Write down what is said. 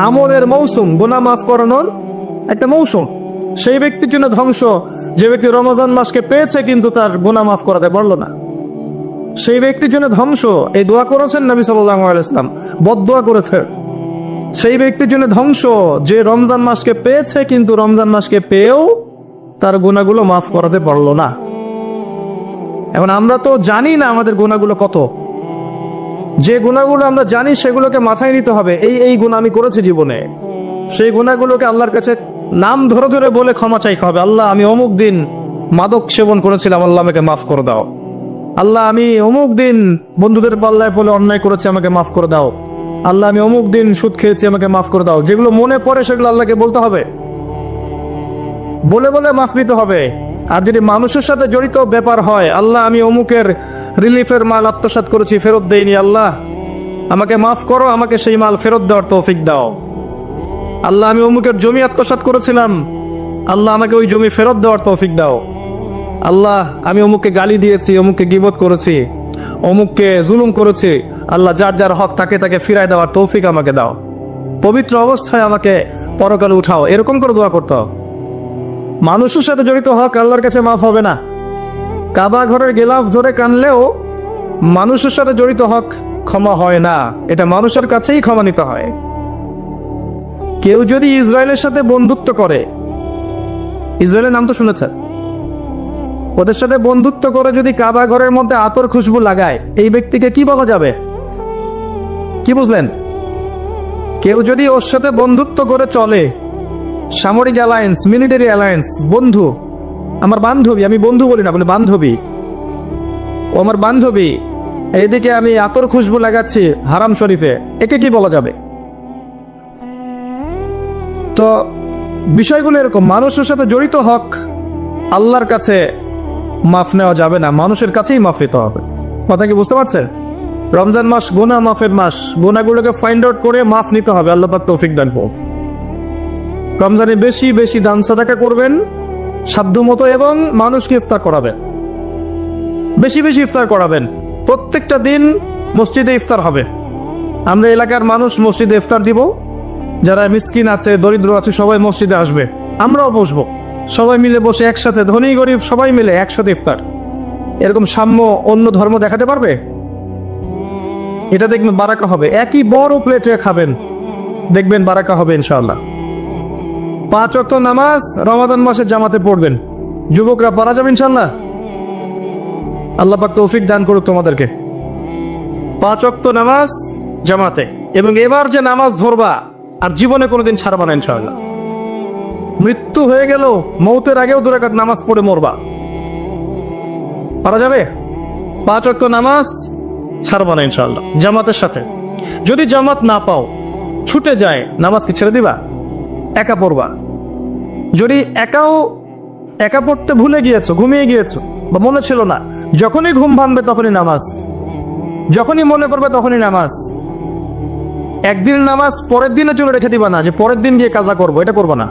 আমলের মৌসুম, গুনাহ মাফ করানোর একটা মৌসুম। সেই ব্যক্তির জন্য ধ্বংস যে ব্যক্তি রমজান মাসকে পেয়েছে কিন্তু তার গুনাহ মাফ করাতে পারলো না। সেই ব্যক্তির জন্য ধ্বংস, এই দোয়া করেছেন নবী সাল্লাল্লাহু আলাইহি ওয়াসাল্লাম, বদদোয়া করেছে। সেই ব্যক্তির জন্য ধ্বংস যে রমজান মাসকে পেয়েছে কিন্তু রমজান মাসকে পেয়েও তার গুনাহগুলো মাফ করাতে পারলো না। এখন আমরা তো জানি না আমাদের গুনাহগুলো কত। যে গুনাহগুলো আমরা জানি সেগুলোকে মাথায় নিতে হবে, এই গুনাহ আমি করেছি জীবনে। সেই গুনাহগুলোকে আল্লাহর কাছে নাম ধরে ধরে বলে ক্ষমা চাইতে হবে। আল্লাহ, আমি অমুক দিন মাদক সেবন করেছিলাম, আল্লাহ আমাকে মাফ করে দাও। আল্লাহ, আমি অমুক দিন বন্ধুদের পাল্লায় বলে অন্যায় করেছি, আমাকে মাফ করে দাও। আল্লাহ, আমি অমুক দিন সুদ খেয়েছি, আমাকে মাফ করে দাও। যেগুলো মনে পড়ে সেগুলো আল্লাহকে বলতে হবে, বলে বলে মাফ নিতে হবে। আর যদি মানুষের সাথে জড়িত ব্যাপার হয়, আল্লাহ, আমি অমুকের রিলিফের মাল আত্মসাৎ করেছি, ফেরত দেইনি, আল্লাহ আমাকে মাফ করো, আমাকে সেই মাল ফেরত দেওয়ার তৌফিক দাও। আল্লাহ, আমি অমুকের জমি আত্মসাৎ করেছিলাম, আল্লাহ আমাকে ওই জমি ফেরত দেওয়ার তৌফিক দাও। আল্লাহ, আমি অমুককে গালি দিয়েছি, অমুককে গীবত করেছি, অমুককে জুলুম করেছি, আল্লাহ যার যার হক তাকে তাকে ফিরায় দেওয়ার তৌফিক আমাকে দাও। পবিত্র অবস্থায় আমাকে পরকালে উঠাও, এরকম করে দোয়া করতে হবে। মানুষের সাথে জড়িত হক আল্লাহর কাছে মাফ হবে না। কাবা ঘরের গিলাফ ধরে কানলেও মানুষের সাথে জড়িত হক ক্ষমা হয় না, এটা মানুষের কাছেই ক্ষমা নিতে হয়। কেউ যদি ইসরায়েলের সাথে বন্ধুত্ব করে, ইসরায়েলের নাম তো শুনেছেন, ওদের সাথে বন্ধুত্ব করে যদি কাবা ঘরের মধ্যে আতর খুশবু লাগায়, এই ব্যক্তিকে কি বলা যাবে? কি বুঝলেন? কেউ যদি ওর সাথে বন্ধুত্ব করে চলে, সামরিক অ্যালায়েন্স, মিলিটারি অ্যালায়েন্স, বন্ধু, আমার বান্ধবী, আমি বন্ধু বলি না, বলি বান্ধবী, ও আমার বান্ধবী, এইদিকে আমি আতর খুশবু লাগাচ্ছি হারাম শরীফে, একে কি বলা যাবে? তো বিষয়গুলো এরকম, মানুষের সাথে জড়িত হক আল্লাহর কাছে মাফ নেওয়া যাবে না, মানুষের কাছেই মাফ নিতে হবে। কথা কি বুঝতে পারছেন? রমজান মাস গুনাহ মাফের মাস, গুনাহগুলোকে ফাইন্ড আউট করে মাফ নিতে হবে। আল্লাহ পাক তৌফিক দান করুন। রমজানে বেশি বেশি দান সাদাকা করবেন সাধ্যমতো, এবং মানুষকে ইফতার করাবেন, বেশি বেশি ইফতার করাবেন। প্রত্যেকটা দিন মসজিদে ইফতার হবে। আমরা এলাকার মানুষ মসজিদে ইফতার দিব, যারা মিসকিন আছে, দরিদ্র আছে, সবাই মসজিদে আসবে, আমরাও বসবো, সবাই মিলে বসে একসাথে, ধনী গরিব সবাই মিলে একসাথে ইফতার। এরকম সাম্য অন্য ধর্ম দেখাতে পারবে? এটা দেখবেন বারাকা হবে। একই বড় প্লেটে খাবেন, দেখবেন বারাকা হবে ইনশাআল্লাহ। 5 ওয়াক্ত নামাজ রমাদান মাসে জামাতে পড়বেন, যুবকরা পড়া যাবে ইনশাআল্লাহ। আল্লাহ পাক তৌফিক দান করুক তোমাদেরকে। 5 ওয়াক্ত নামাজ জামাতে, এবং এবার যে নামাজ ধরবা আর জীবনে কোনোদিন ছাড়বা না ইনশাআল্লাহ। মৃত্যু হয়ে গেল, মৌতের আগেও 2 রাকাত নামাজ পড়ে মরবা, পারা যাবে? 5 ওয়াক্ত নামাজ ছাড়বা না ইনশাআল্লাহ, জামাতের সাথে। যদি জামাত না পাও, ছুটে যায়, নামাজ কি ছেড়ে দিবা? একা পড়বা। যদি একা পড়তে ভুলে গিয়েছো, ঘুমিয়ে গিয়েছো, বা মনে ছিল না, যখনই ঘুম ভাঙবে তখনই নামাজ, যখনই মনে পড়বে তখনই নামাজ। একদিন নামাজ পরের দিনে চলে রেখে দিবা না, যে পরের দিন গিয়ে কাজা করবো, এটা করবো না।